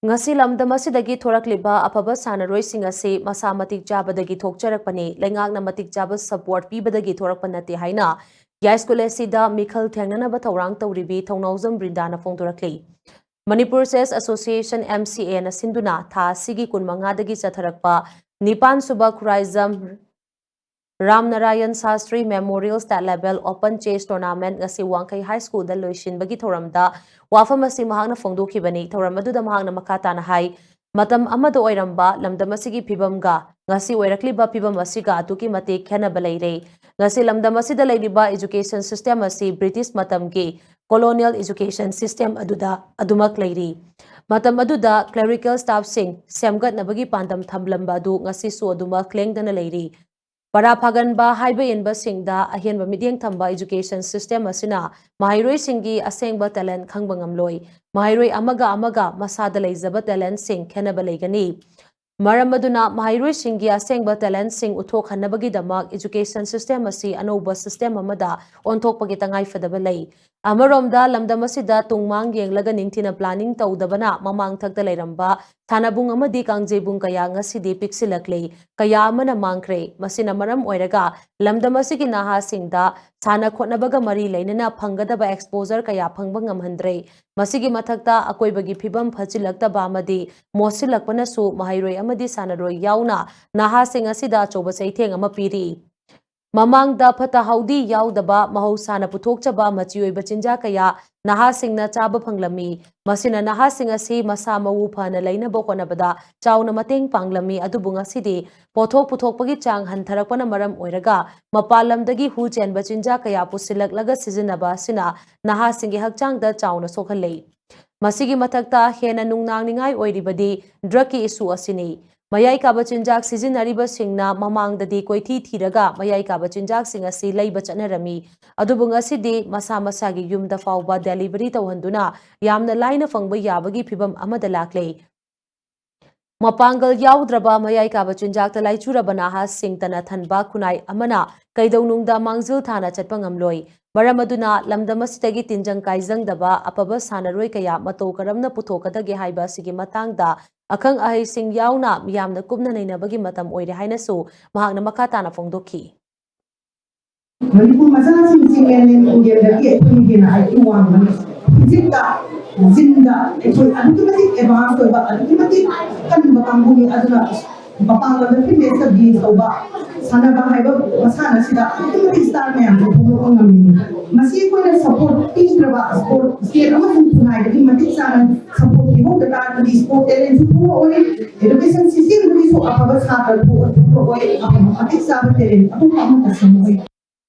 Ngasi lamdam asidagi thorakliba afaba sanaroi asi masa matik jabadagi thokcharakpani Leingakna matik jaba support pibadagi thorakpa natte haina yai school asida mikhal thengnanaba thawrang tawribi thongnauzam Brinda na phongdorakli. Manipur Chess Association MCA na sinduna tha sigi kunmangadagi chatharakpa nipan suba khuraizam Ramnarayan Sastri Memorial State Level Open Chess Tournament ngasi Wangkai High School da loisinbagi thoramda wafam asi mahangna phongdokhibani thoram aduda mahangna makata na hai matam amado oiramba lamdam asigi phibamga ngasi oirakliba phibam asiga atuki mate khenaba leire ngasi lamdam asida leiriba education system asi British matamgi colonial education system adumak leiri matam aduda clerical staff sing semgat nabagi pandam thamlamba adu ngasi su aduma klengdana leiri Para Paganba haiba inba singda ahianba midyang thamba education system asina mahairoi singi asengba talent khangbangam loi mahairoi amaga masada leizaba talent sing khenaba leigani Maramaduna mahairoi singi asengba talent sing uthok hanabagi damak education system asi anoba system amada onthokpagi tangai fadaba lei Amaromda lamdam asida tungmang yenglaga ningthina planning tawdabana mamang thakta leiramba thanabung amadi kangjebung kaya ngasidi piksilakle kaya amana mangkre masina maram oiraga lamdam asigi naha singda thana khotnabaga mari leinana phangadaba exposure kaya phangbang amhandre masigi mathakta akoibagi phibam phachilaktaba amadi mosilakpana su mahairoi amadi sanaroi yauna naha sing asida choba saitheng ama piri Mamangda phata haudi yaudaba mahausana puthokchaba machioi chinja kaya naha singna chaba phanglami masina naha sing asi masa mau phana leina bokonabada chauna mateng panglami adubunga sidi pothok puthokpagi chang hantharakpana maram oiraga mapalamdagi hu chenba chinja kaya pusilaklaga sizinaba sina naha singi hakchangda chauna sokhallei masigi mathakta hena nungnangningai oiribadi drug ki issue asini Mayai kaba chinjak sizinariba singna mamangdadi koithi thiraga mayai kaba chinjak sing asi leiba chanarami adubung asidi masa masagi yumda fawba delivery tawhanduna yamna laina fangba yabagi phibam amada lakle Mapangal yaudraba mayai kaba chinjak ta laichurabana ha singtana thanba khunai amana kaidaunungda mangzil thana chatpa ngamloi Maramaduna lamdamasitagi tinjang kaijang daba apaba sanaroi kaya mato karamna puthokadage haiba sigi matangda Akang ahay sing yauna miyamna kumna nainabagi matam oire hainasu mahakna makatana phongdokhi Manipur masana sing enen ungel daki ekuni gena ai uang manis jinda ekoi adu mati advance to ba adu mati kan bakambuni aduna bapang la fi mesa bi soba sana ba haiba masana sida adu mati star me am ko ngami masi ko na support team traba sport state ama tunai daki mati sana support ki ho da di sport talent su oi education system bi so apa ba sa ko oi apa mati sa talent aku kamu tasam oi